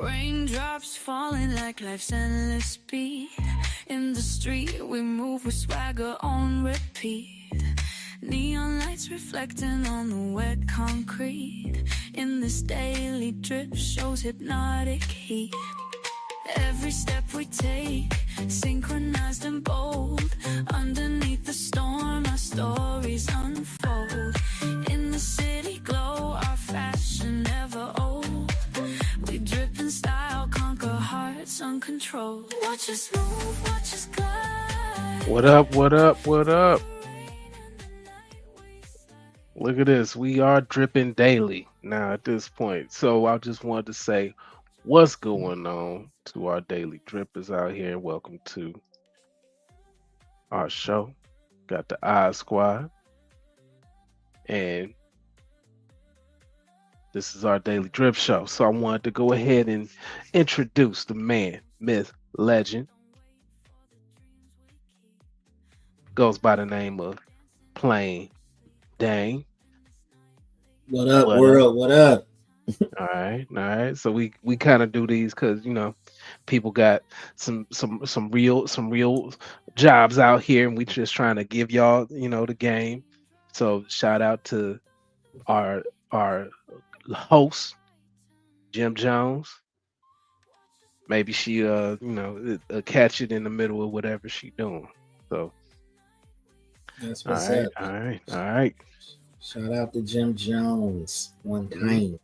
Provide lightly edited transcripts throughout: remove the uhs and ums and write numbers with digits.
Raindrops falling like life's endless speed. In the street we move with swagger on repeat. Neon lights reflecting on the wet concrete. In this daily drip shows hypnotic heat. Every step we take, synchronized and bold. Underneath the storm, our stories unfold. In the city glow, our fashion never old. We drip in style, conquer hearts uncontrolled. Watch us move, watch us glide. What up? What up? What up? Look at this. We are dripping daily now at this point. So I just wanted to say what's going on to our daily drippers out here. And welcome to our show. Got the I Squad. And this is our daily drip show. So I wanted to go ahead and introduce the man, myth, legend. Goes by the name of Plain Dang. What up, What up? world? What up? All right, all right. So we kind of do these because people got some real jobs out here, and we just trying to give y'all the game. So shout out to our host Jim Jones. Maybe she catch it in the middle of whatever she doing. So That's all what's right, up. all right, all right. Shout out to Jim Jones one time.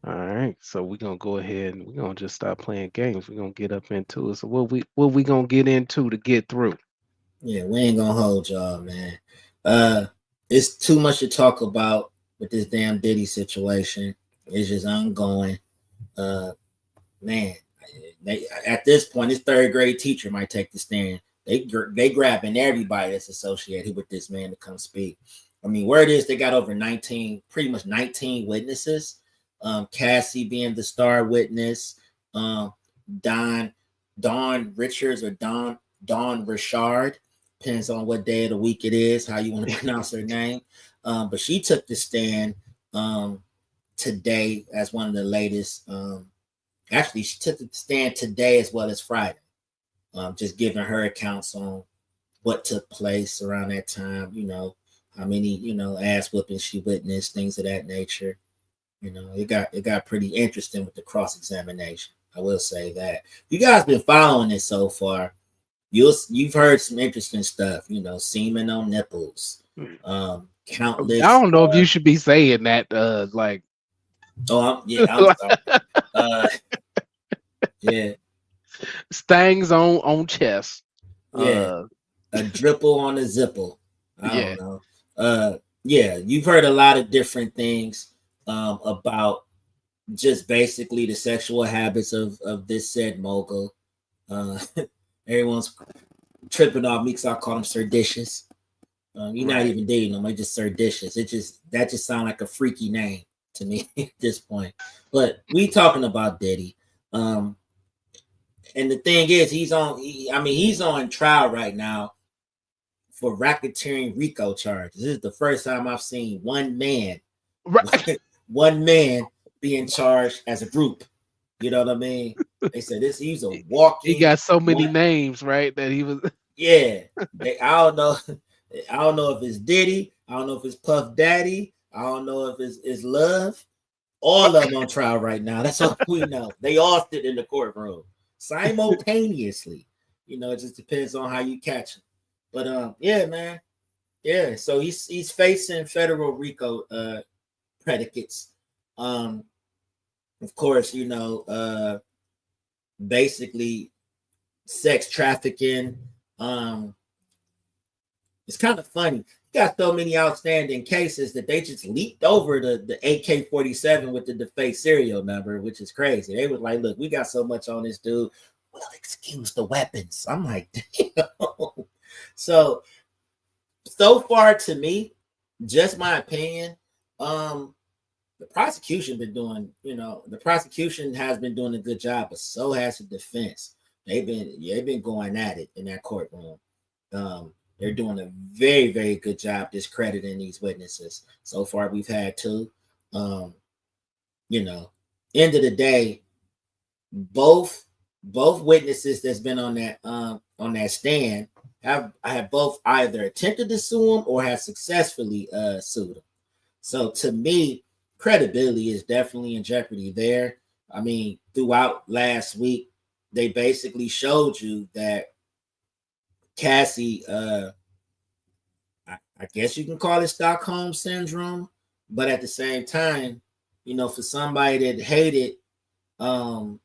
All right, so we're gonna go ahead and we're gonna just stop playing games. We're gonna get up into it. So what we gonna get into to get through? Yeah, we ain't gonna hold y'all, man. It's too much to talk about with this damn Diddy situation. It's just ongoing. Uh, man, at this point, this third grade teacher might take the stand. They grabbing everybody that's associated with this man to come speak. I mean, where it is, they got over 19, pretty much 19 witnesses. Cassie being the star witness, Don Richards or Don Richard, depends on what day of the week it is, how you want to pronounce her name. But she took the stand today as one of the latest. Actually, she took the stand today as well as Friday, just giving her accounts on what took place around that time. How many ass whoopings she witnessed, things of that nature. It got pretty interesting with the cross examination. I will say that. You guys been following it so far. You've heard some interesting stuff. Semen on nipples. I Countless. don't know if you should be saying that. I'm sorry. Uh, yeah, Stangs on chest. yeah. A dripple on a zipple. I Yeah. don't know. Yeah, you've heard a lot of different things about just basically the sexual habits of this said mogul. Everyone's tripping off me because I call him Serdicious. You're not even dating him. I just Serdicious. That just sounds like a freaky name to me at this point. But we talking about Diddy. And the thing is, he's on trial right now for racketeering RICO charges. This is the first time I've seen one man being charged as a group. You know what I mean? They said he's a walking. He got so many names, right? That he was. Yeah. I don't know. I don't know if it's Diddy. I don't know if it's Puff Daddy. I don't know if it's Love. All of them on trial right now. That's all we know. They all sit in the courtroom simultaneously. It just depends on how you catch them. But yeah, man. Yeah. So he's facing federal RICO predicates. Of course, basically sex trafficking. It's kind of funny. You got so many outstanding cases that they just leaped over the AK-47 with the defaced serial number, which is crazy. They was like, look, we got so much on this dude. Well, excuse the weapons. I'm like, damn. So far to me, just my opinion, the prosecution has been doing a good job, but so has the defense. They've been going at it in that courtroom. They're doing a very, very good job discrediting these witnesses. So far, we've had two. end of the day, both witnesses that's been on that stand have both either attempted to sue him or have successfully sued him. So to me, credibility is definitely in jeopardy there. I mean, throughout last week, they basically showed you that Cassie, I guess you can call it Stockholm syndrome, but at the same time, for somebody that hated, the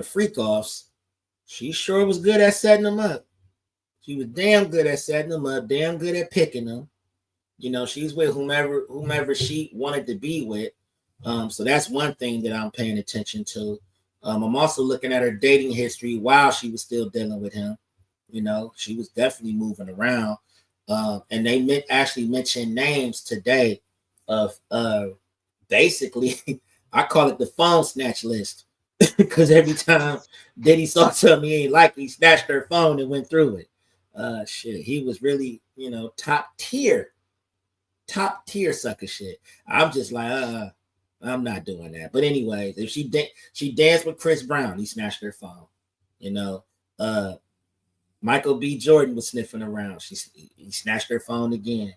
freak offs, she sure was good at setting them up. She was damn good at setting them up, damn good at picking them. She's with whomever she wanted to be with. So that's one thing that I'm paying attention to. I'm also looking at her dating history while she was still dealing with him. She was definitely moving around. And they actually mentioned names today of basically, I call it the phone snatch list. Because every time Diddy saw something he ain't like, he snatched her phone and went through it. He was really, top tier sucker shit. I'm just like, I'm not doing that. But anyways, if she danced with Chris Brown, he snatched her phone. Michael B. Jordan was sniffing around. He snatched her phone again.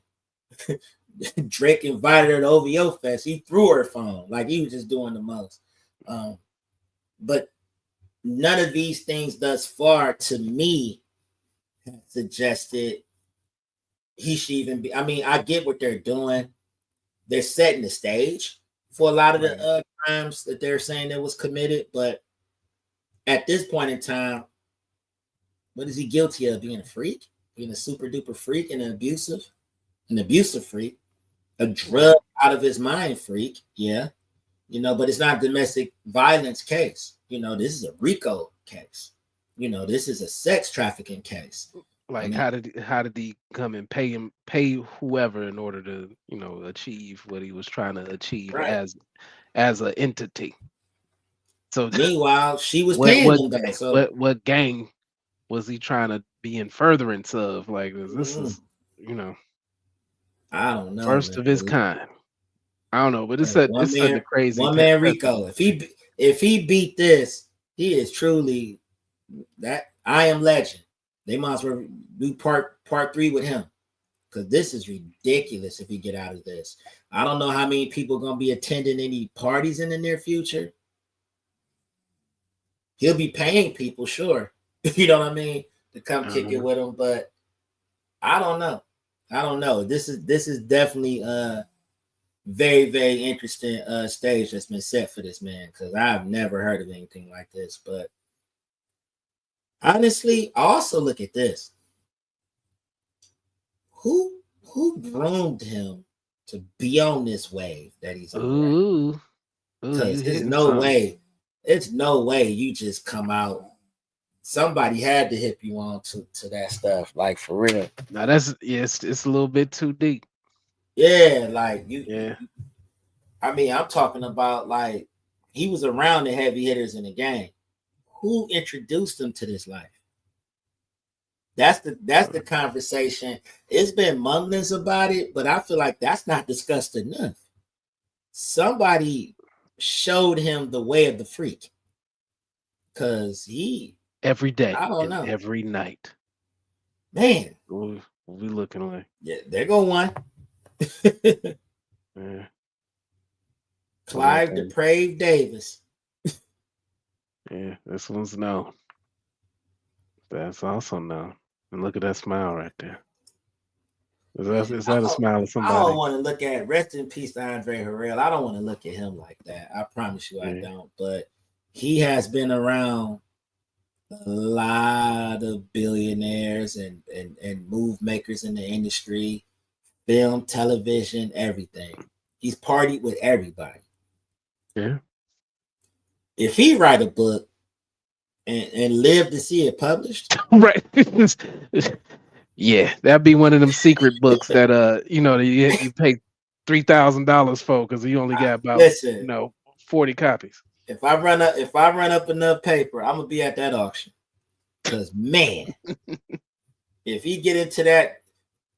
Drake invited her to OVO Fest. He threw her phone. Like he was just doing the most. But none of these things thus far to me have suggested he should even be. I mean, I get what they're doing. They're setting the stage for a lot of the crimes that they're saying that was committed. But at this point in time, what is he guilty of? Being a freak? Being a super duper freak and an abusive freak, a drug out of his mind freak. Yeah. But it's not a domestic violence case. This is a RICO case. This is a sex trafficking case. Like, how did he come and pay whoever in order to, achieve what he was trying to achieve as an entity? So meanwhile, she was paying them though. So what gang was he trying to be in furtherance of? Like this is, I don't know. First of his kind. I don't know, but it's such a crazy one man RICO. If he beat this, he is truly that I Am Legend. They might as well do part 3 with him, because this is ridiculous. If he get out of this, I don't know how many people are gonna be attending any parties in the near future. He'll be paying people, sure, you know what I mean, to come kick it with him, but I don't know. This is definitely very, very interesting stage that's been set for this man, because I've never heard of anything like this. But honestly, I also look at this. Who groomed him to be on this wave that he's on? Because there's no way. It's no way you just come out. Somebody had to hip you on to that stuff, like for real. Now it's a little bit too deep. Yeah, like you. Yeah. I mean, I'm talking about like he was around the heavy hitters in the game. Who introduced him to this life? That's the conversation. It's been mumblings about it, but I feel like that's not discussed enough. Somebody showed him the way of the freak, because he every day, I don't know, every night. Man, we'll be looking like there go one. Yeah. Clive Depraved Davis. Yeah, this one's known. That's also known. And look at that smile right there. Is that a smile of somebody? I don't want to look at, rest in peace to Andre Harrell. I don't want to look at him like that. I promise you I don't. But he has been around a lot of billionaires and move makers in the industry, film, television, everything. He's partied with everybody. Yeah. If he write a book and live to see it published, right? Yeah, that'd be one of them secret books that you pay $3,000 for, because you only got about 40 copies. If I run up enough paper, I'm gonna be at that auction. Because man, if he get into that,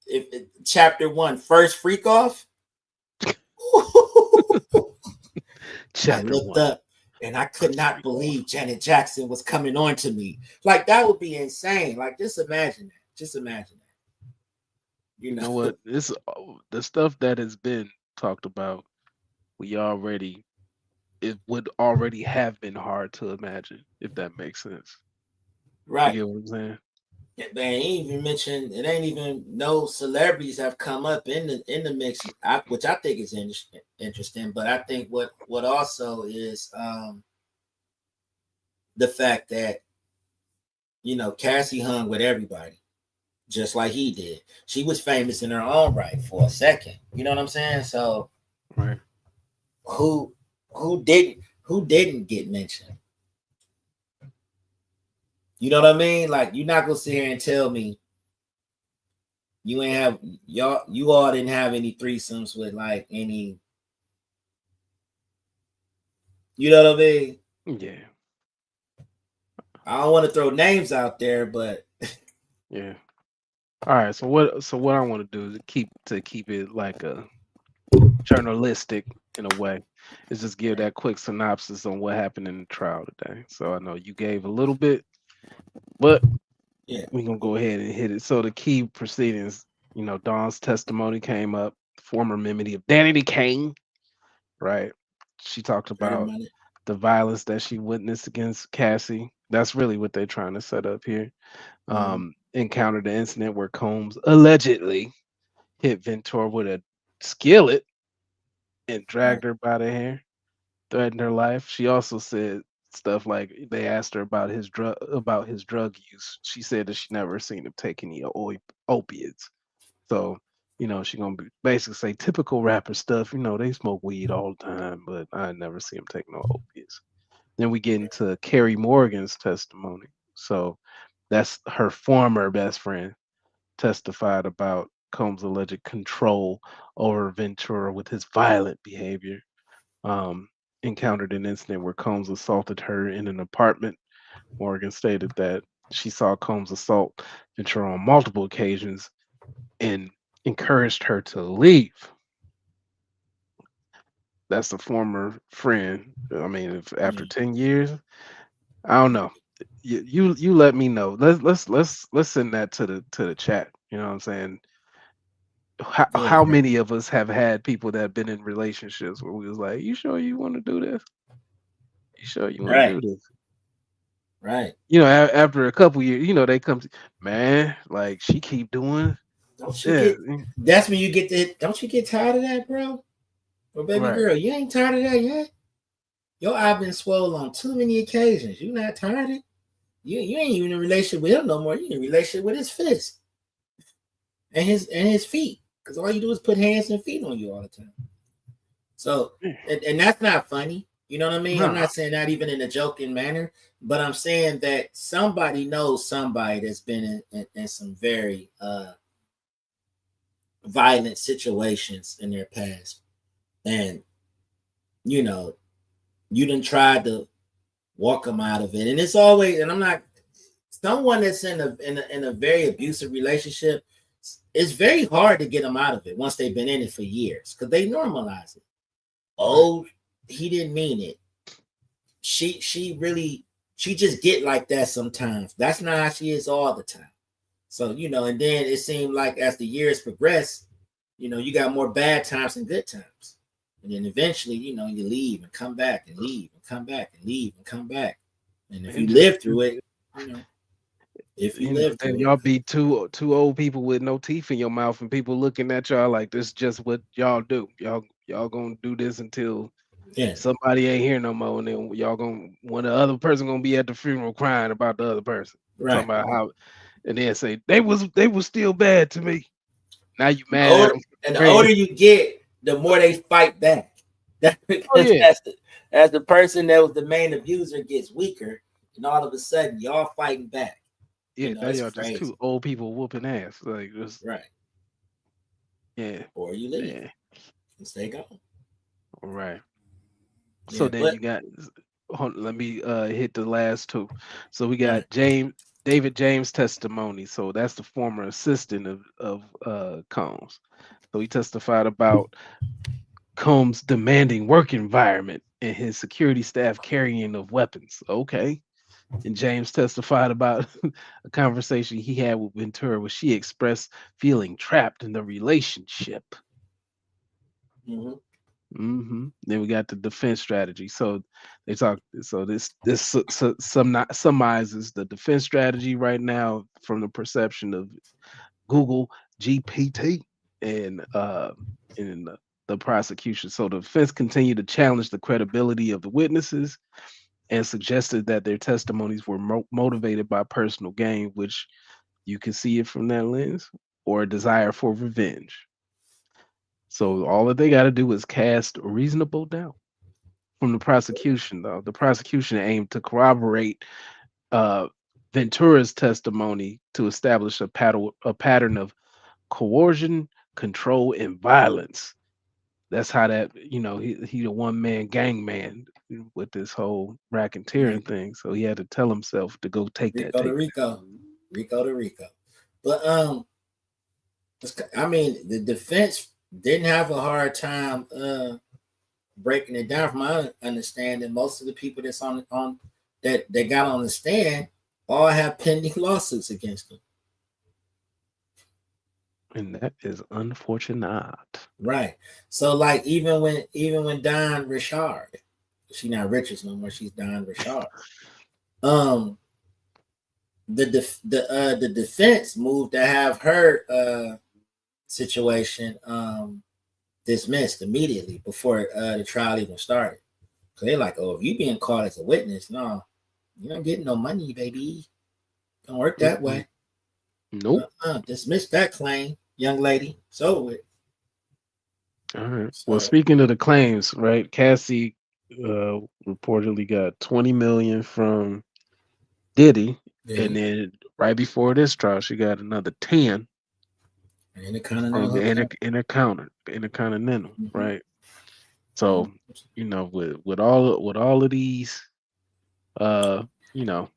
if chapter 1 first freak off. I Chapter looked one. up and I A could not street law. believe Janet Jackson was coming on to me. Like that would be insane. Like just imagine that. Just imagine that. You You know, know what? This the stuff that has been talked about. We already it would already have been hard to imagine if that makes sense. You right? get what I'm saying? They ain't even mentioned. It ain't even no celebrities have come up in the mix, which I think is interesting. But I think what also is the fact that Cassie hung with everybody just like he did. She was famous in her own right for a second. You know what I'm saying? So Right. who who didn't get mentioned? You know what I mean? Like you're not gonna sit here and tell me you ain't have you all didn't have any threesomes with like any, you know what I mean? Yeah. I don't want to throw names out there, but Yeah. All right. So what I want to do is keep it like a journalistic in a way is just give that quick synopsis on what happened in the trial today. So I know you gave a little bit, but yeah, we're gonna go ahead and hit it. So the key proceedings, Dawn's testimony came up, former memory of Danny Kane, right? She talked heard about about it. the violence that she witnessed against Cassie. That's really what they're trying to set up here. Mm-hmm. Encountered the incident where Combs allegedly hit Ventura with a skillet and Right, dragged her by the hair, threatened her life. She also said stuff like they asked her about his drug use. She said that she never seen him take any opiates. So, she gonna basically say typical rapper stuff. They smoke weed all the time, but I never see him take no opiates. Then we get into Carrie Morgan's testimony. So that's her former best friend testified about Combs' alleged control over Ventura with his violent behavior. Um, Encountered an incident where Combs assaulted her in an apartment. Morgan stated that she saw Combs assault Ventura on multiple occasions and encouraged her to leave. That's a former friend. I mean, if after yeah, 10 years, I don't know. You let me know. Let's send that to the chat. You know what I'm saying? yeah, How many of us have had people that have been in relationships where we was like, "You sure you want to do this? You sure you want to right, do this?" right. After a couple years, they come, man, like she keep doing Don't you this. get? That's when you get the. Don't you get tired of that, bro? Or baby Right. girl, you ain't tired of that yet. Your eye been swollen on too many occasions. You not tired of it? You ain't even in a relationship with him no more. You in a relationship with his fist and his feet. Because all you do is put hands and feet on you all the time. So and that's not funny. You know what I mean? I'm Nah, not saying that even in a joking manner, but I'm saying that somebody knows somebody that's been in some very violent situations in their past. And you know, you done tried to walk them out of it. And it's always, and I'm not, someone that's in a very abusive relationship, it's very hard to get them out of it once they've been in it for years because they normalize it. right. Oh, he didn't mean it. She just get like that sometimes. That's not how she is all the time. So, and then it seemed like as the years progress, you got more bad times than good times. And then eventually, you leave and come back and leave and come back and leave and come back. And if you And just live through it, you know, if you live then through it, y'all be two old people with no teeth in your mouth, and people looking at y'all like this is just what y'all do. Y'all gonna do this until yeah, somebody ain't here no more, and then y'all gonna when the other person gonna be at the funeral crying about the other person, talking right. about how, and then say they was still bad to me. Now you And the mad at older, them for and the praying. older you get, the more they fight back. That Oh because yeah, as the person that was the main abuser gets weaker, and all of a sudden y'all fighting back. yeah. Now It's y'all just crazy, two old people whooping ass. Like just right? yeah, Or you leave yeah. and stay gone. All right. So Yeah, then but you got let me hit the last two. So we all right, got David James testimony. So that's the former assistant of Combs. So he testified about Combs' demanding work environment and his security staff carrying of weapons. Okay. And James testified about a conversation he had with Ventura where she expressed feeling trapped in the relationship. Mhm. Then we got the defense strategy. So they talk. So summarizes the defense strategy right now from the perception of Google GPT and the prosecution. So the defense continued to challenge the credibility of the witnesses and suggested that their testimonies were motivated by personal gain, which you can see it from that lens, or a desire for revenge. So all that they got to do is cast reasonable doubt from the prosecution. Though the prosecution aimed to corroborate uh, Ventura's testimony to establish a pattern of coercion, control, and violence. That's how that he the one man gang man with this whole racketeering thing. So he had to tell himself to go take that Rico to tape. Rico, Rico to Rico. But I mean, the defense didn't have a hard time breaking it down. From my understanding, most of the people that's on that got on the stand all have pending lawsuits against them. And that is unfortunate. Right. So like even when Don Richard, she's not Richards no more, she's Don Richard. Um the defense moved to have her situation dismissed immediately before the trial even started. So they're like, oh, if you being called as a witness, no, you're not getting no money, baby. Don't work that way. Nope. Dismiss that claim, young lady. So All right. Well, speaking of the claims, right? Cassie reportedly got 20 million from Diddy, and then right before this trial, she got another 10 from the Intercontinental, right? So, with all of these, uh, you know,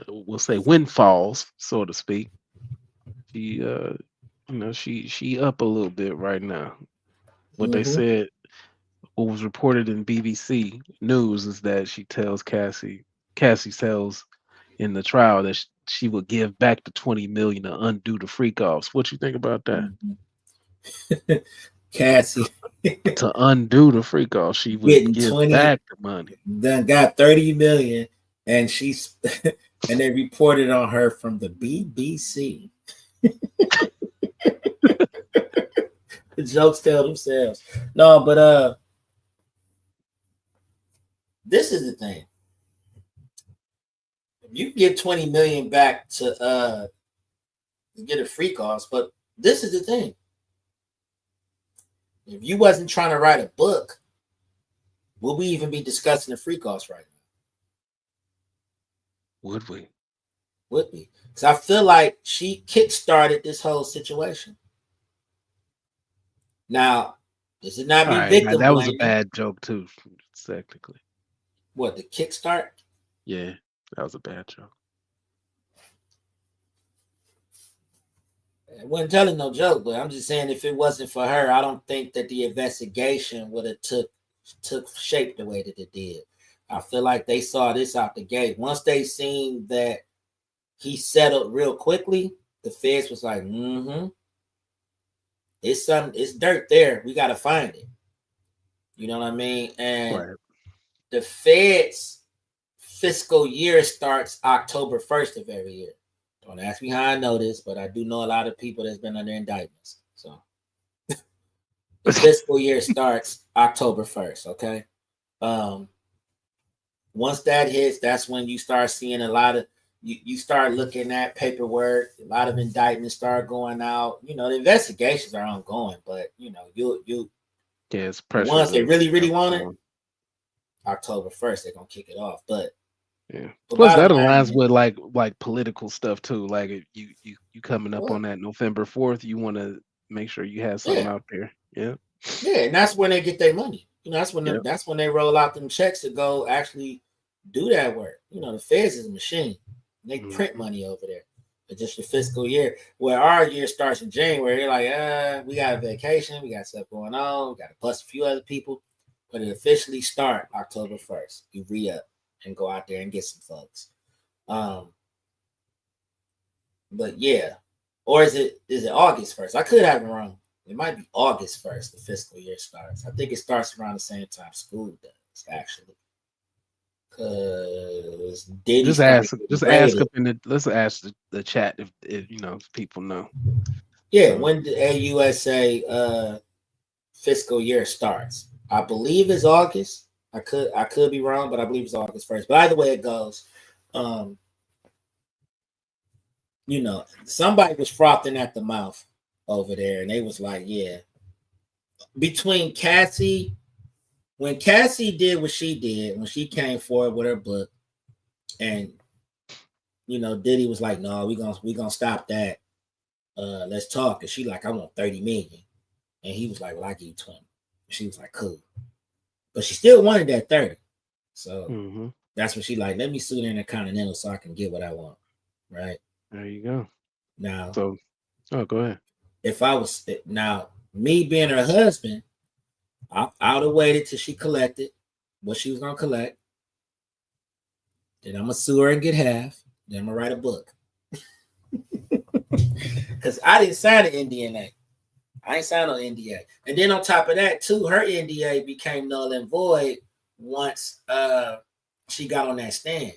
we'll say windfalls, so to speak. She, she up a little bit right now. What they said, what was reported in BBC News, is that Cassie tells in the trial that she would give back the 20 million to undo the freak offs. What you think about that? Cassie to undo the freak off, she would give 20, back the money. Then got 30 million, and she's and they reported on her from the BBC. The jokes tell themselves. No, but this is the thing. You can give 20 million back to get a freak off, but this is the thing. If you wasn't trying to write a book, would we even be discussing the freak offs right now? Would we? Would we? Because I feel like she kickstarted this whole situation. Now, this is not me victim that was blaming. a bad joke too, technically. What, the kickstart? Yeah, that was a bad joke. I wasn't telling no joke, but I'm just saying if it wasn't for her, I don't think that the investigation would have took shape the way that it did. I feel like they saw this out the gate. Once they seen that he settled real quickly, the feds was like, it's dirt there. We gotta find it. You know what I mean? And the feds fiscal year starts October 1st of every year. Don't ask me how I know this, but I do know a lot of people that's been under indictments. So the fiscal year starts October 1st, okay? Once that hits, that's when you start seeing a lot of you start looking at paperwork, a lot of indictments start going out. The investigations are ongoing, but you it's pressure. Once they really want it, October 1st, they're gonna kick it off. But yeah, plus that aligns with like political stuff too. Like if you coming up on that November 4th, you want to make sure you have something out there. Yeah, and that's when they get their money. That's when they roll out them checks to go actually do that work. The feds is a machine. They print money over there. But just the fiscal year, where our year starts in January, they're like, we got a vacation, we got stuff going on, we got to bust a few other people. but it officially start October 1st. You re-up and go out there and get some folks. But yeah, or is it August 1st? I could have it wrong. It might be August 1st. The fiscal year starts. I think it starts around the same time school does, actually. Because Diddy started getting Just ask rated. up in the let's ask the chat if if people know. Yeah, So when the AUSA fiscal year starts, I believe it's August. I could be wrong, but I believe it's August 1st. But either way it goes, somebody was frothing at the mouth over there, and they was like, yeah, between Cassie, when Cassie did what she did, when she came forward with her book, and Diddy was like, no, we gonna stop that. Let's talk. And she like, I want 30 million. And he was like, well, I give you 20. She was like, cool. But she still wanted that 30. So that's what she like, let me sue the Intercontinental so I can get what I want. Right. there you go. Now, So go ahead. if I was me being her husband, I would have waited till she collected what she was gonna collect. Then I'm gonna sue her and get half. Then I'm gonna write a book. Because I didn't sign an NDA. I ain't signed no NDA. And then on top of that, too, her NDA became null and void once she got on that stand.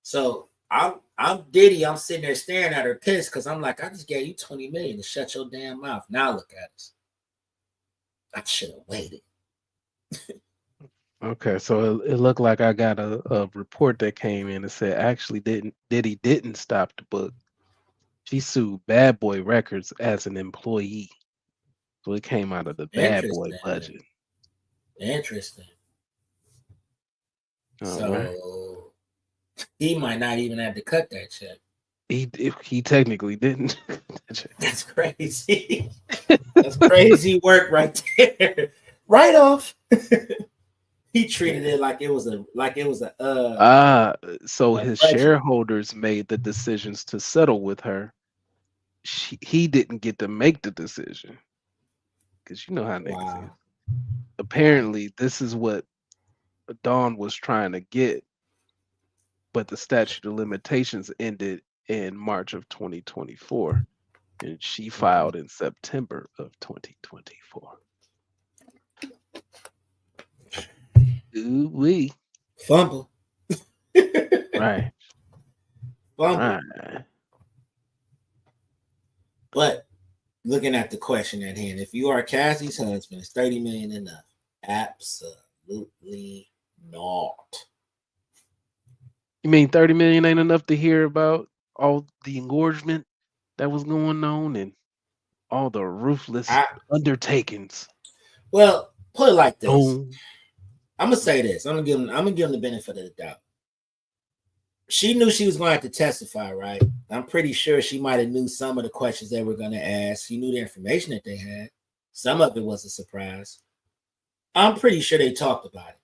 So I'm Diddy. I'm sitting there staring at her pissed because I'm like, I just gave you 20 million to shut your damn mouth. Now look at us. I should have waited. Okay, so it looked like I got a report that came in and said actually Diddy didn't stop the book. She sued Bad Boy Records as an employee. So it came out of the Bad Boy budget. Interesting. Right. So he might not even have to cut that check. He technically didn't. That's crazy. That's crazy work right there. Right off. He treated it like it was a so his shareholders made the decisions to settle with her. He didn't get to make the decision. Because you know how niggas is. Apparently, this is what Dawn was trying to get, but the statute of limitations ended in March of 2024, and she filed in September of 2024. Ooh-wee. Fumble. Right. Fumble. Right. But looking at the question at hand, if you are Cassie's husband, is 30 million enough? Absolutely not. You mean 30 million ain't enough to hear about all the engorgement that was going on and all the ruthless undertakings? Well, put it like this. I'm gonna say this. I'm gonna give him the benefit of the doubt. She knew she was going to have to testify, right? I'm pretty sure she might have knew some of the questions they were going to ask. She knew the information that they had. Some of it was a surprise. I'm pretty sure they talked about it.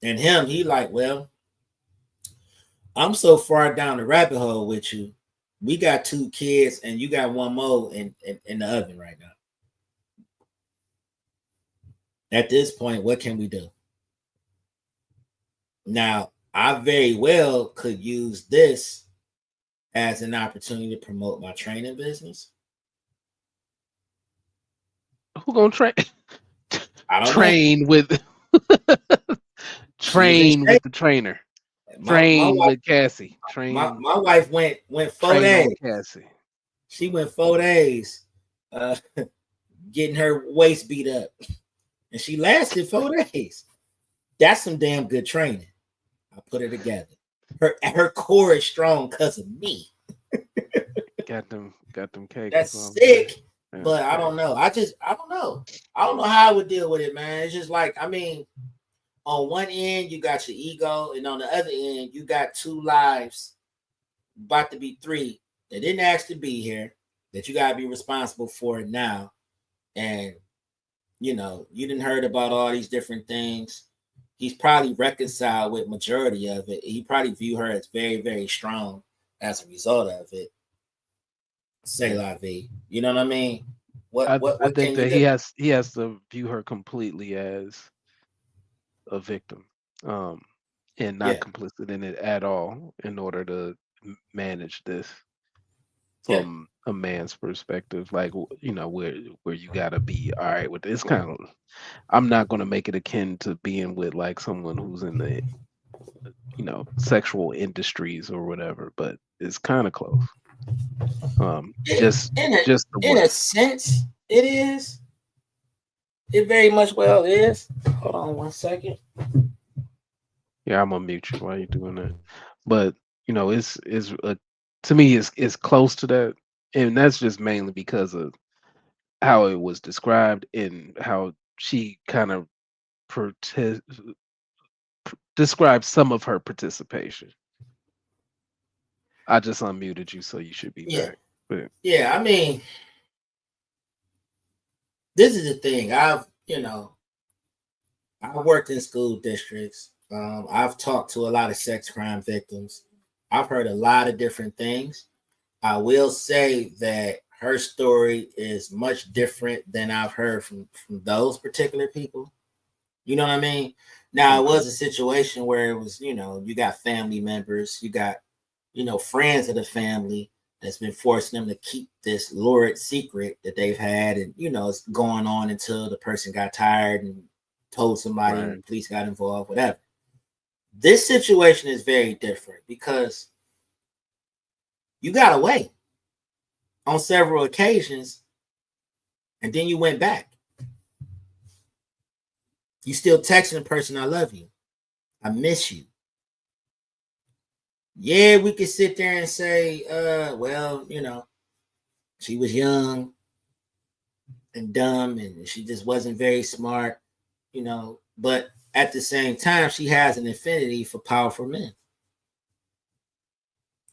And him, he like, well, I'm so far down the rabbit hole with you. We got 2 kids and you got 1 more in the oven right now. At this point, what can we do? Now, I very well could use this as an opportunity to promote my training business. Who gonna train? I don't train know. With train with the trainer. Train my with Cassie. Train. My wife went 4 days. On Cassie. She went 4 days getting her waist beat up, and she lasted 4 days. That's some damn good training. I put her together. Her core is strong because of me. got them cakes. That's sick, but I don't know. I don't know. I don't know how I would deal with it, man. It's just like, I mean, on one end you got your ego, and on the other end you got 2 lives, about to be 3, that didn't ask to be here, that you gotta be responsible for it now. And you didn't heard about all these different things. He's probably reconciled with majority of it. He probably view her as very, very strong as a result of it. Say la vie. You know what I mean? I What think can you that do? he has to view her completely as a victim, um, and not Yeah, complicit in it at all in order to manage this yeah, from a man's perspective. Like you know, where you gotta be all right with this kind of. I'm not gonna make it akin to being with like someone who's in the sexual industries or whatever, but it's kind of close. it, Just the in a work. sense, it is. It very much well is. Hold on 1 second. Yeah, I'm gonna mute you while you're doing that. But it's to me it's close to that, and that's just mainly because of how it was described and how she kind of partic- described some of her participation. I just unmuted you, so you should be Yeah, back. But yeah. I mean, this is the thing. I've worked in school districts. I've talked to a lot of sex crime victims. I've heard a lot of different things. I will say that her story is much different than I've heard from those particular people. You know what I mean? Now, it okay, was a situation where it was, you got family members, you got, friends of the family that's been forcing them to keep this lurid secret that they've had. And, it's going on until the person got tired and told somebody and right, the police got involved, whatever. This situation is very different because you got away on several occasions and then you went back. You still texting the person, I love you. I miss you. Yeah, we could sit there and say, well, she was young and dumb and she just wasn't very smart, but at the same time, she has an affinity for powerful men.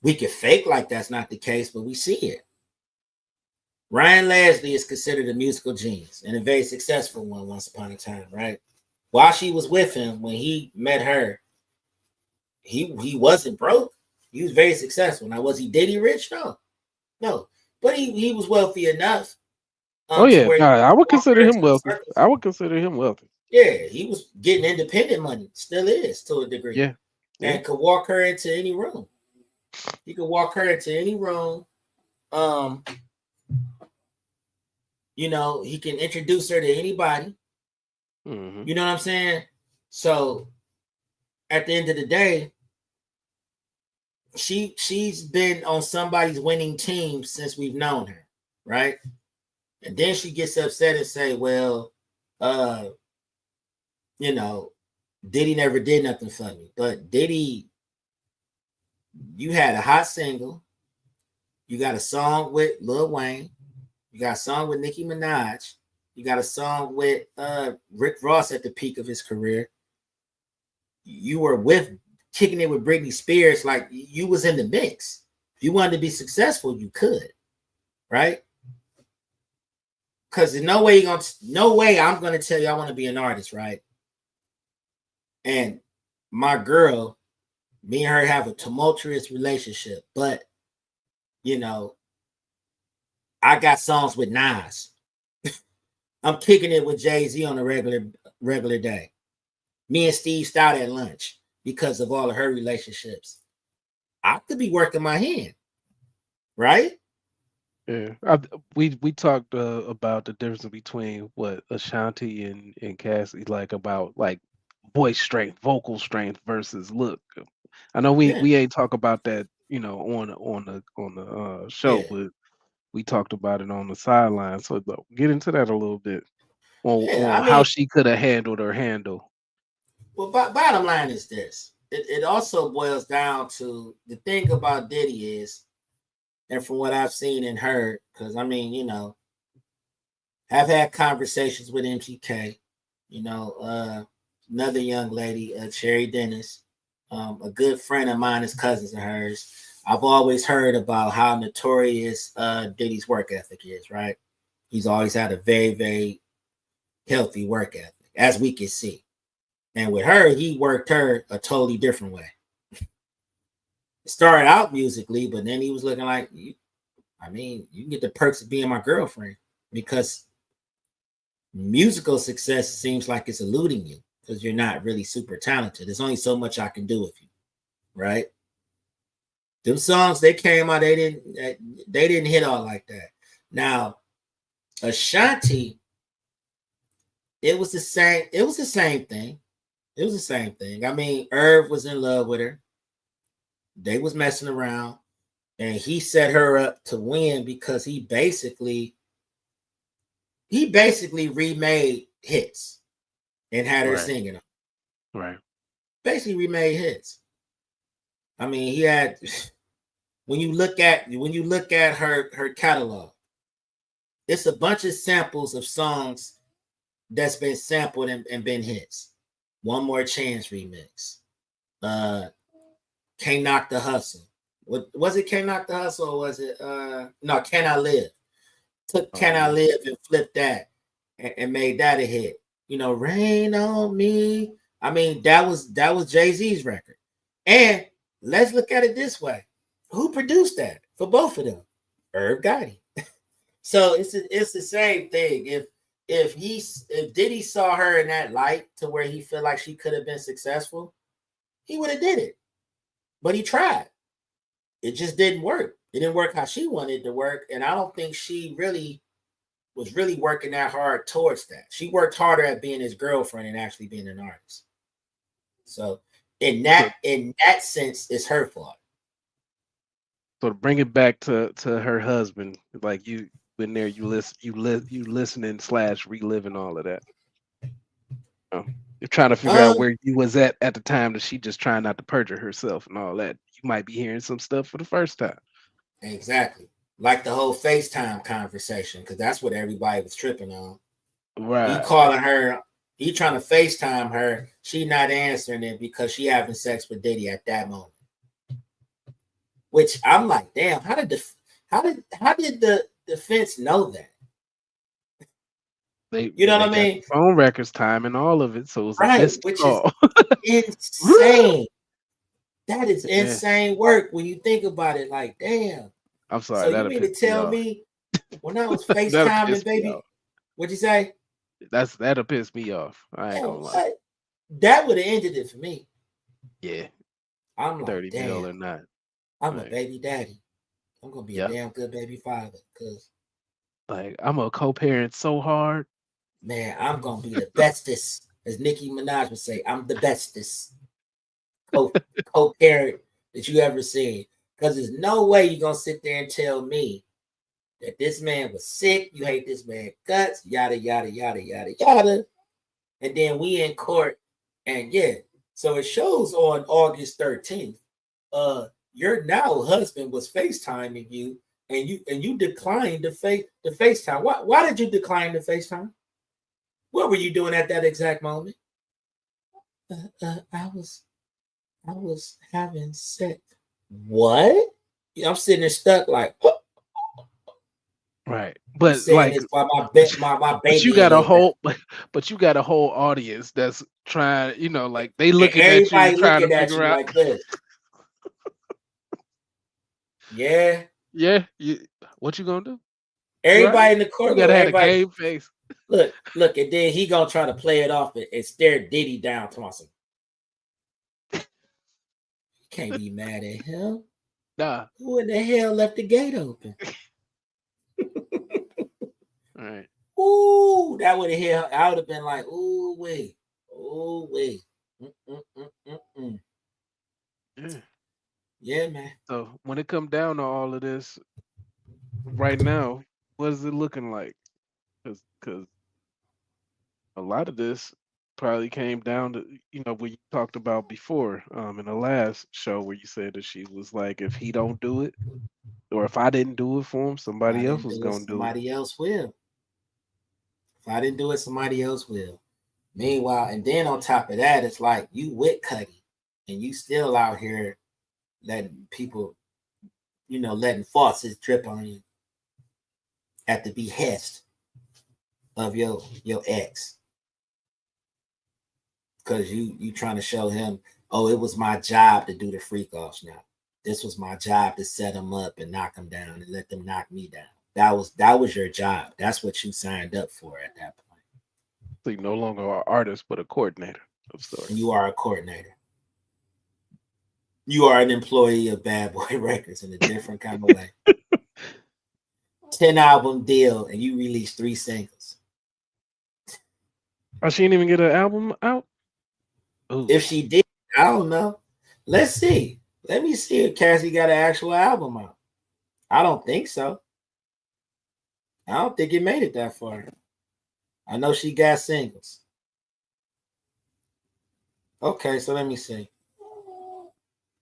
We could fake like that's not the case, but we see it. Ryan Leslie is considered a musical genius and a very successful one once upon a time, right? While she was with him, when he met her, he wasn't broke. He was very successful. Now, was he Diddy rich? No, no. But he was wealthy enough oh to yeah, where no, he I would walked consider her him into the wealthy. circus. I would consider him wealthy. Yeah, he was getting independent money, still is to a degree, Yeah, yeah. and could walk her into any room. He could walk her into any room. Um, he can introduce her to anybody. Hmm. You know what I'm saying? So at the end of the day, she's been on somebody's winning team since we've known her, right? And then she gets upset and say, well, uh, you know, Diddy never did nothing for me. But Diddy, you had a hot single, you got a song with Lil Wayne, you got a song with Nicki Minaj, you got a song with Rick Ross at the peak of his career. You were with kicking it with Britney Spears, like you was in the mix. If you wanted to be successful, you could, right? Because no way I'm gonna tell you I want to be an artist, right? And my girl, me and her have a tumultuous relationship, but you know, I got songs with Nas. I'm kicking it with Jay-Z on a regular day. Me and Steve Stout at lunch because of all of her relationships. I could be working my hand, right? Yeah, we talked about the difference between what Ashanti and Cassie like about like voice strength, vocal strength versus look. I know we Yeah, we ain't talk about that, on the show, yeah, but we talked about it on the sideline. So get into that a little bit yeah. on I how mean, she could have handled her handle. well, bottom line is this. It also boils down to the thing about Diddy is, and from what I've seen and heard, because I mean, I've had conversations with MGK, another young lady, Cherry Dennis, a good friend of mine is cousins of hers. I've always heard about how notorious Diddy's work ethic is, right? He's always had a very, very healthy work ethic, as we can see. And with her, he worked her a totally different way. It started out musically, but then he was looking like, you can get the perks of being my girlfriend. because musical success seems like it's eluding you because you're not really super talented. There's only so much I can do with you, right? Them songs they came out, they didn't hit all like that. Now, Ashanti, it was the same. It was the same thing. It was the same thing. I mean, Irv was in love with her. They was messing around, and he set her up to win because he basically remade hits and had her singing them. Right. Basically remade hits. I mean, he had when you look at her catalog, it's a bunch of samples of songs that's been sampled and been hits. One More Chance remix. Can't Knock the Hustle. What was it? Can't Knock the Hustle, or was it no, Can I Live? Took Can I Live and flipped that and made that a hit. You know, Rain on Me. I mean, that was Jay-Z's record. And let's look at it this way. Who produced that for both of them? Irv Gotti. So it's the same thing. If Diddy saw her in that light to where he felt like she could have been successful, he would have did it. But he tried. It just didn't work. It didn't work how she wanted it to work. And I don't think she was really working that hard towards that. She worked harder at being his girlfriend and actually being an artist. So in that sense, it's her fault. So to bring it back to her husband, like you in there, you listening / reliving all of that. You're trying to figure out where you was at the time that she just trying not to perjure herself and all that. You might be hearing some stuff for the first time. Exactly. Like the whole FaceTime conversation, because that's what everybody was tripping on. Right. He calling her, he trying to FaceTime her. She not answering it because she having sex with Diddy at that moment. Which I'm like, damn, how did the defense know that? You know what I mean? Phone records, time, and all of it. So it was right, which call. Is insane. That is insane work when you think about it. Like, damn. I'm sorry. So you mean to tell me when I was FaceTiming, baby? What'd you say? That'll piss me off. I ain't gonna lie. That would have ended it for me. Yeah. I'm like, 30 damn. mil or not. I'm a baby daddy. I'm gonna be a damn good baby father. Cause like I'm a co-parent so hard. Man, I'm gonna be the bestest, as Nicki Minaj would say. I'm the bestest co-parent that you ever seen. Because there's no way you're gonna sit there and tell me that this man was sick. You hate this man guts, yada yada yada yada yada. And then we in court, and so it shows on August 13th. Your now husband was FaceTiming you, and you declined the FaceTime. Why did you decline the FaceTime? What were you doing at that exact moment? I was having sex. What? I'm sitting there stuck like. Right, but like my baby. But you got a whole audience that's trying. You know, like they looking at you, trying to figure out. Like this. Yeah. What you gonna do? Everybody in the court. You gotta have a game face. Look, and then he gonna try to play it off and stare Diddy down to myself. Can't be mad at him. Nah. Who in the hell left the gate open? All right. Ooh, that would have I would have been like, ooh, wait. Yeah, man. So when it come down to all of this, right now, what is it looking like? Because a lot of this probably came down to what you talked about before in the last show where you said that she was like, if he don't do it, or if I didn't do it for him, somebody else was gonna do it. Somebody else will. If I didn't do it, somebody else will. Meanwhile, and then on top of that, it's like you with Cuddy, and you still out here letting people, letting faucets drip on you at the behest of your ex. Because you trying to show him, oh, it was my job to do the freak offs now. This was my job to set him up and knock him down and let them knock me down. That was your job. That's what you signed up for at that point. So you no longer an artist, but a coordinator of And sorts. you are a coordinator. You are an employee of Bad Boy Records in a different kind of way. 10 album deal, and you release 3 singles. Oh, she didn't even get an album out. Ooh, If she did, I don't know. Let's see. Let me see if Cassie got an actual album out. I don't think so. I don't think it made it that far. I know she got singles. Okay, so let me see.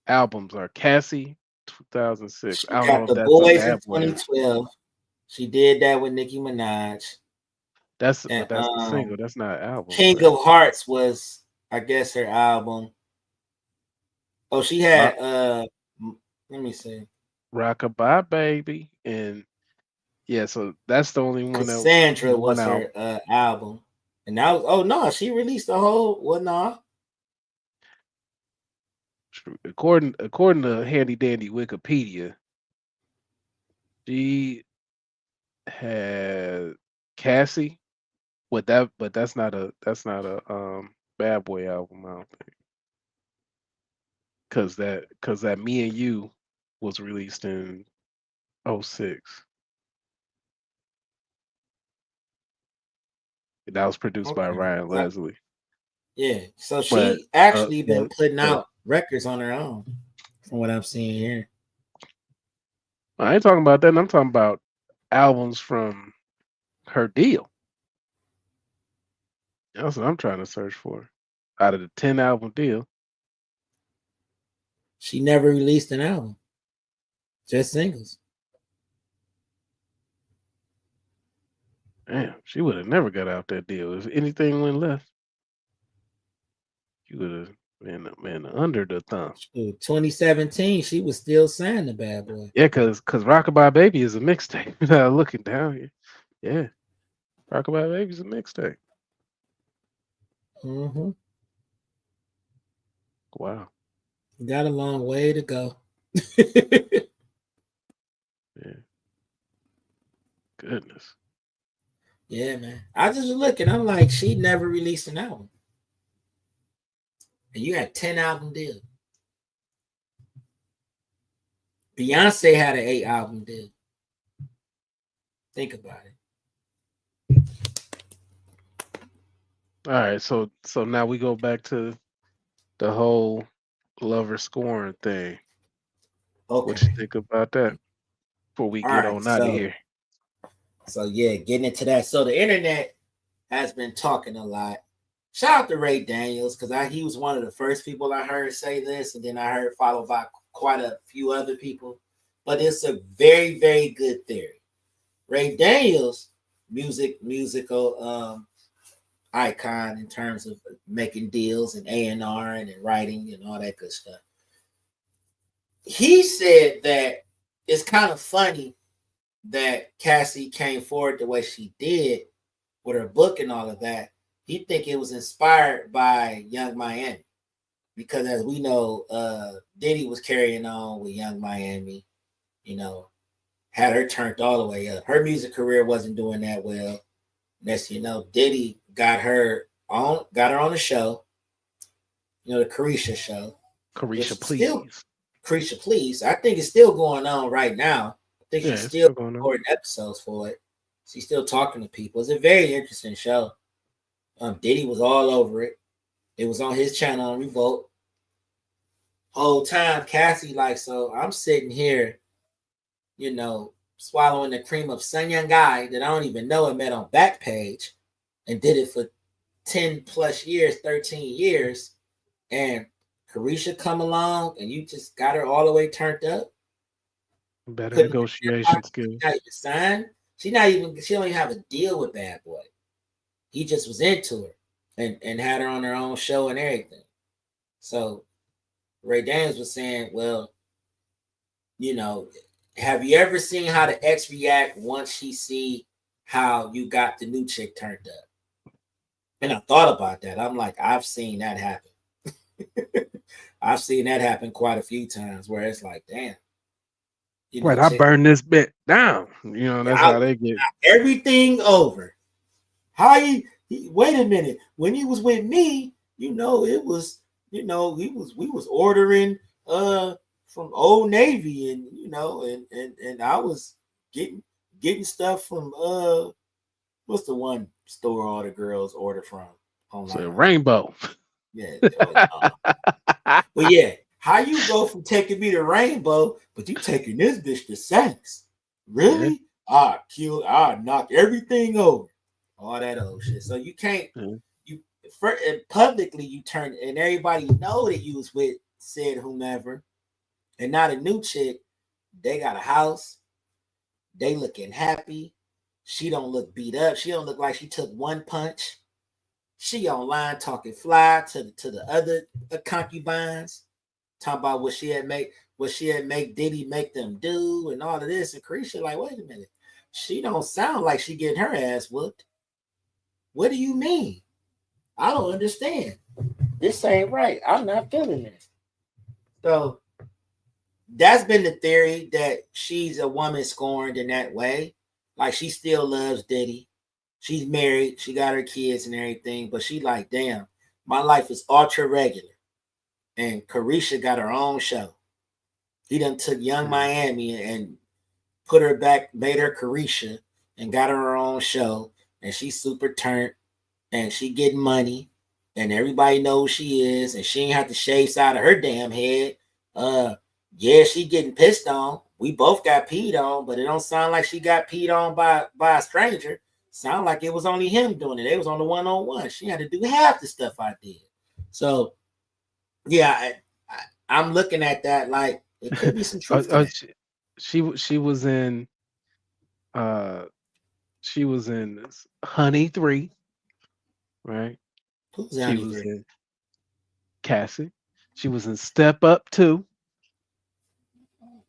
albums are Cassie, 2006. She I don't know got if The that's a Boys in bad boy. 2012. She did that with Nicki Minaj. But And that's the single. That's not albums, King right? of Hearts was, I guess, her album. Oh, she Rock, had let me see. Rockabye Baby, and yeah. So that's the only one that Cassandra one was album. her album. And that was, oh no, she released the whole, well, no. According to Handy Dandy Wikipedia, she had Cassie. But that's not a bad boy album. I don't think because that Me and You was released in '06. That was produced by Okay. Ryan Leslie. Yeah. So But she actually been but putting but out records on her own, from what I'm seeing here. I ain't talking about that. I'm talking about albums from her deal. That's what I'm trying to search for. Out of the 10 album deal, She never released an album, just singles. damn, she would have never got out that deal. If anything went left, she would have been under the thumb. Shoot, 2017, she was still signed to Bad Boy. Yeah, cause Rockabye Baby is a mixtape. Looking down here, yeah, Rockabye Baby's a mixtape. Mm-hmm. Wow, Got a long way to go. yeah, goodness. Yeah, man. I just was looking. I'm like, she never released an album. And you had 10 album deal. Beyonce had an 8 album deal. Think about it. All right, so now we go back to the whole lover scoring thing. What you Okay. think about that before we All get right. on out of So here? yeah, getting into that. So the internet has been talking a lot. Shout out to Ray Daniels, because he was one of the first people I heard say this, and then I heard followed by quite a few other people. But it's a very, very good theory. Ray Daniels, musical icon in terms of making deals and A&R and writing and all that good stuff. He said that it's kind of funny that Cassie came forward the way she did with her book and all of that. He think it was inspired by Young Miami, because as we know, Diddy was carrying on with Young Miami, you know, had her turned all the way up. Her music career wasn't doing that well. Next, you know, Diddy got her on the show, the Carisha show, which Carisha, is still please. Carisha Please. I think it's still going on right now. I think Yeah, she's it's still still going on. recording episodes for it. She's still talking to people. It's a very interesting show. Diddy was all over it. It was on his channel on Revolt. Whole time, Cassie like, so I'm sitting here, swallowing the cream of some young guy that I don't even know and met on Backpage, and did it for 10 plus years, 13 years, and Carisha come along and you just got her all the way turned up, Better putting her in her negotiation pocket. She skills. not even signed. She don't even have a deal with Bad Boy. He just was into her and had her on her own show and everything. So Ray Daniels was saying, well, have you ever seen how the ex react once she see how you got the new chick turned up? And I thought about that. I'm like, I've seen that happen. I've seen that happen quite a few times where it's like, damn, You know, Right, I chick, burned this bit down. You know, that's I, how they get. everything over. How wait a minute. When he was with me, it was, we was ordering from Old Navy, and and I was getting stuff from what's the one store all the girls order from So online? rainbow. Yeah. But yeah, how you go from taking me to Rainbow, but you taking this bitch to Sex? Yeah. Really? I knock everything over. All that old shit. So you can't Yeah. you publicly you turn and everybody know that you was with said whomever and not a new chick. They got a house. They looking happy. She don't look beat up. She don't look like she took one punch. She online talking fly to the other concubines, talking about what she had make Diddy make them do and all of this. And Carisha like, wait a minute, she don't sound like she getting her ass whooped. What do you mean? I don't understand. This ain't right. I'm not feeling this. So that's been the theory that she's a woman scorned in that way. Like she still loves Diddy. She's married. She got her kids and everything. But she like, damn, my life is ultra regular. And Carisha got her own show. He done took Young Yeah. Miami and put her back, made her Carisha, and got her own show. And she's super turned, and she getting money, and everybody knows she is, and she ain't have to shave side of her damn head. Yeah, she getting pissed on. We both got peed on, but it don't sound like she got peed on by a stranger. Sound like it was only him doing it. It was on the one-on-one. She had to do half the stuff I did. So yeah, I'm looking at that like it could be some truth to that. She was in uh Honey 3, right? Who's She Johnny was Three? in Cassie. She was in Step Up 2.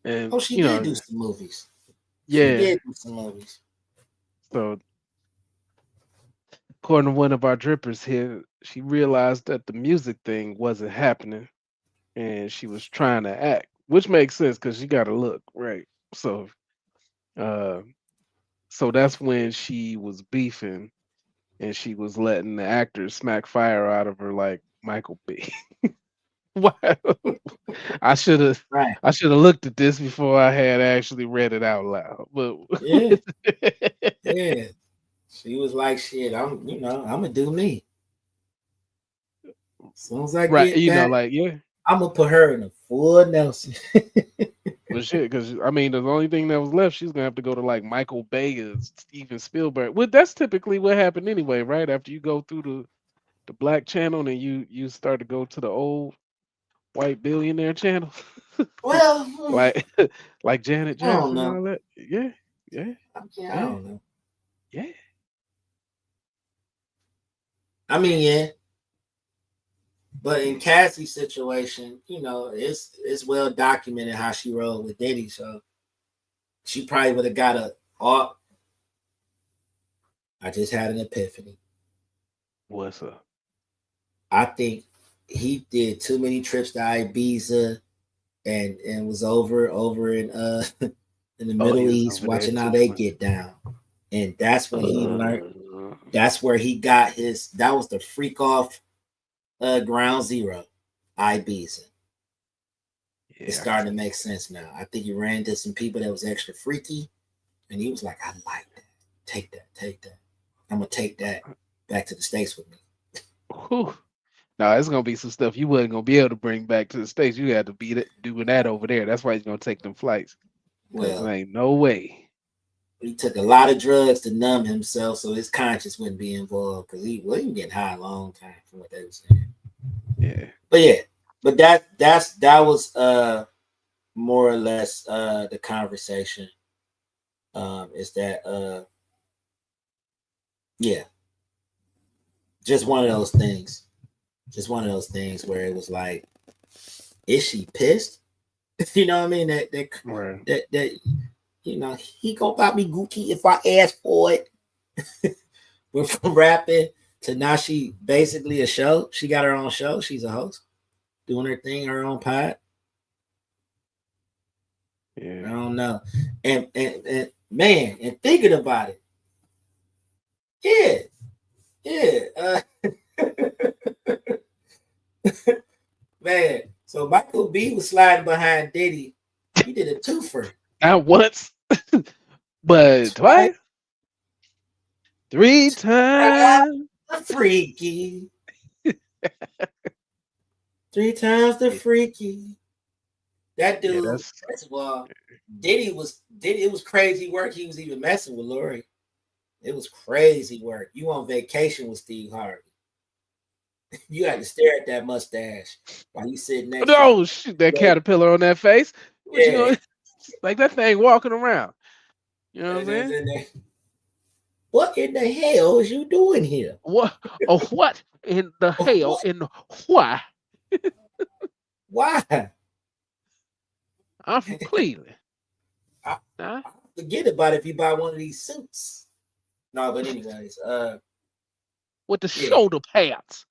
And Oh, she did do some movies. She yeah. did do some movies. So according to one of our drippers here, she realized that the music thing wasn't happening and she was trying to act, which makes sense because she got to look, right? So uh so that's when she was beefing and she was letting the actors smack fire out of her like Michael B. Wow. I should have Right. I should have looked at this before I had actually read it out loud. But Yeah. Yeah. She was like, shit, I'm gonna do me. As soon as I right, get back, like yeah. I'm gonna put her in a full Nelson. But shit, because I mean, the only thing that was left, she's gonna have to go to like Michael Bay or Steven Spielberg. Well, that's typically what happened anyway, right? After you go through the black channel and you start to go to the old white billionaire channel, Well, like like Janet I don't Jackson and know. all that. Yeah, yeah, Yeah, I yeah, don't know. yeah. I mean, yeah. But in Cassie's situation, it's well documented how she rolled with Diddy. So she probably would have got oh, I just had an epiphany. What's up? I think he did too many trips to Ibiza and was over in in the Oh, he Middle was East over there watching how too they much. get down. And that's when he learned. Uh, That's where he got his. That was the freak off ground zero, Ibiza. It's yeah, I can starting to see. make sense now. I think he ran into some people that was extra freaky, and he was like, "I like that. Take that. Take that. I'm gonna take that back to the States with me." Whew. Now it's gonna be some stuff you wasn't gonna be able to bring back to the states. You had to be doing that over there. That's why he's gonna take them flights. Cause there Well, ain't no way. he took a lot of drugs to numb himself, so his conscience wouldn't be involved because he wasn't getting high a long time from what they were saying. Yeah. But yeah, but that was more or less the conversation. Is that yeah, just one of those things. Just one of those things where it was like, is she pissed? You know what I mean? Right. That he gonna buy me Gucci if I ask for it. Went from rapping to now she basically a show. She got her own show. She's a host, doing her thing, her own pod. I Yeah. don't know. And man, and thinking about it, yeah, yeah. Man, so Michael B was sliding behind Diddy. He did a twofer. Not once, but Twice, twice, three times times. the freaky. Three times the Yeah, freaky. That yeah, dude, that's first of all, Diddy, it was crazy work. He was even messing with Lori. It was crazy work. You on vacation with Steve Harvey. You had to stare at that mustache while you sitting next to no shoot that Jay. caterpillar on that face. What you Yeah. gonna like that thing walking around? You know what I'm And then, saying? then they, what in the hell is you doing here? What? Oh, what in the hell? What? In why? Why? I'm from Cleveland. I, Huh? I forget about it if you buy one of these suits. No, but anyways, With the yeah, shoulder pads.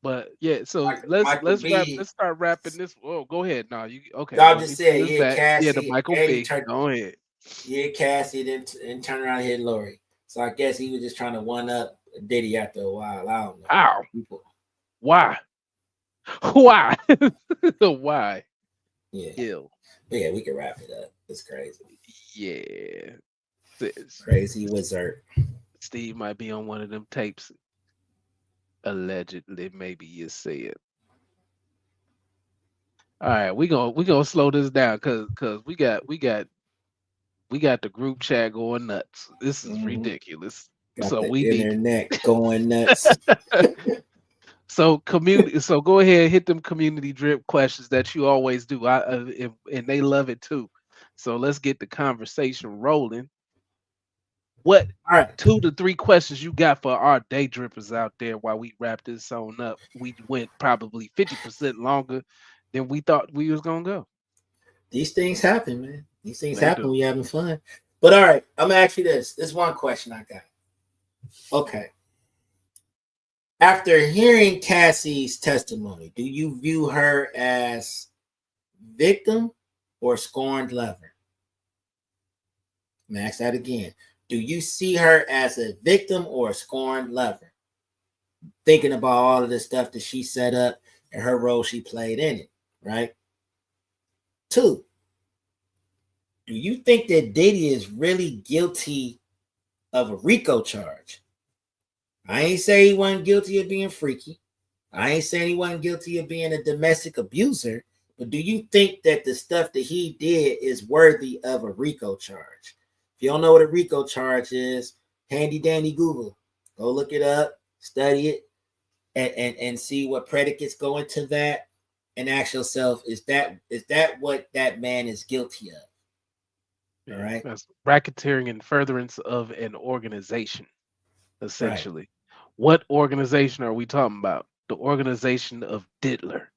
But yeah, so Michael B. let's start wrapping this. Oh, go ahead. No, you okay? Y'all Let just me pull said, this yeah, back. Yeah, the Cassie, Michael and he B. turned, Go ahead. yeah, Cassie, then turn around and hit Lori. So I guess he was just trying to one up Diddy after a while. I don't know. How? People, Why? Why? Why? yeah, Ill. but yeah, we can wrap it up. It's crazy, Yeah. Sis. crazy wizard. Steve might be on one of them tapes. Allegedly, maybe you said. All right, we gonna slow this down because we got the group chat going nuts. This is Mm-hmm. ridiculous. Got So the we need internet going nuts. so community. So go ahead, hit them community drip questions that you always do. And they love it too. So let's get the conversation rolling. What All right. 2 to 3 questions you got for our day drippers out there while we wrap this on up? We went probably 50% longer than we thought we was gonna go. These things happen, man. These things They happen do. when you're having fun. But all right, I'm gonna ask you this. This one question I got. Okay. After hearing Cassie's testimony, do you view her as victim or scorned lover? I'm gonna ask that again. Do you see her as a victim or a scorned lover? Thinking about all of the stuff that she set up and her role she played in it, right? Two, do you think that Diddy is really guilty of a RICO charge? I ain't say he wasn't guilty of being freaky. I ain't saying he wasn't guilty of being a domestic abuser, but do you think that the stuff that he did is worthy of a RICO charge? If you don't know what a RICO charge is, handy dandy Google. Go look it up, study it, and see what predicates go into that and ask yourself, is that what that man is guilty of? All Yeah, right. that's racketeering and furtherance of an organization, Right. essentially. What organization are we talking about? The organization of Diddler.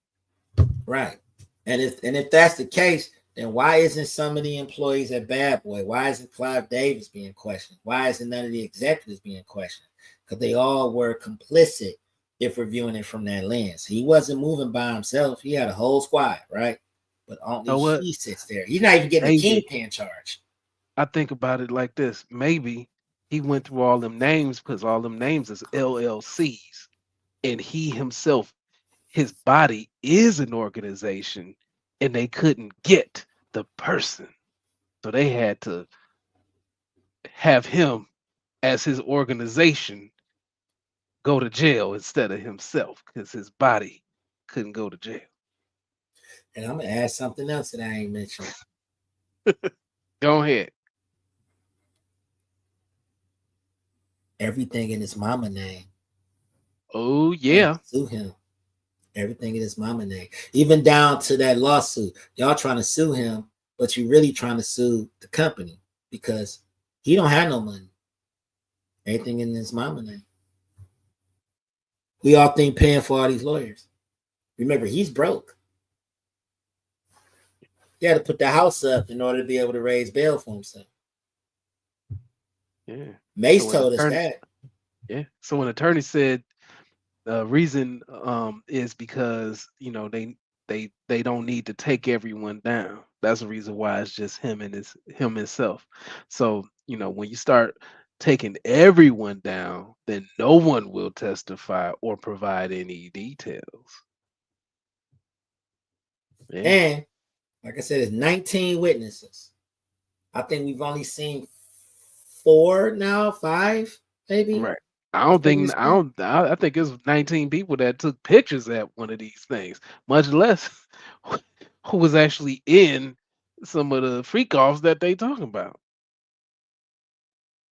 Right. And if that's the case, then why isn't some of the employees at Bad Boy? Why isn't Clive Davis being questioned? Why isn't none of the executives being questioned? Because they all were complicit if we're viewing it from that lens. He wasn't moving by himself. He had a whole squad, right? But only Know what? he sits there. He's not even getting a Maybe kingpin charge. I think about it like this. Maybe he went through all them names because all them names is LLCs. And he himself, his body is an organization and they couldn't get the person. So they had to have him as his organization go to jail instead of himself because his body couldn't go to jail. And I'm gonna add something else that I ain't mentioned. Go ahead. Everything in his mama name. Oh Trying to yeah. sue him. Everything in his mama name. Even down to that lawsuit. Y'all trying to sue him, but you really trying to sue the company because he don't have no money. Everything in his mama name. We all think paying for all these lawyers. Remember, he's broke. He had to put the house up in order to be able to raise bail for himself. Yeah. Mace So an told us attorney, that. yeah. So an attorney said the reason is because they they don't need to take everyone down. That's the reason why it's just him himself. So, when you start taking everyone down, then no one will testify or provide any details. Yeah. And like I said, it's 19 witnesses. I think we've only seen four now, five, maybe. Right. I I don't think we think I saw. don't I think it's 19 people that took pictures at one of these things, much less who was actually in some of the freak offs that they talking about.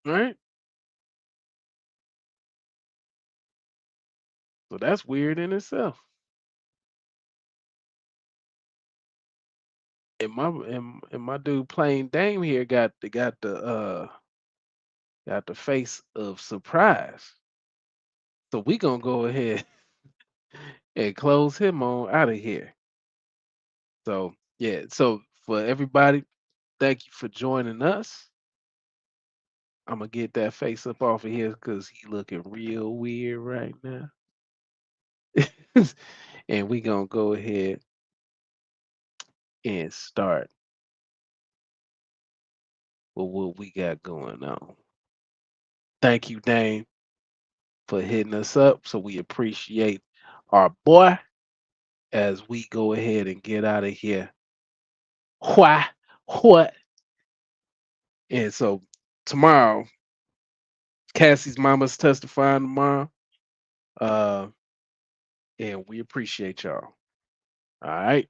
Right? So that's weird in itself. And my dude playing Dame here got the face of surprise. So we gonna go ahead and close him on out of here. So yeah, so for everybody, thank you for joining us. I'm gonna get that face up off of here because he looking real weird right now. And we gonna go ahead and start with what we got going on. Thank you, Dane, for hitting us up. So we appreciate our boy as we go ahead and get out of here. Why? What? And so tomorrow, Cassie's mama's testifying tomorrow. Uh, and we appreciate y'all. All right.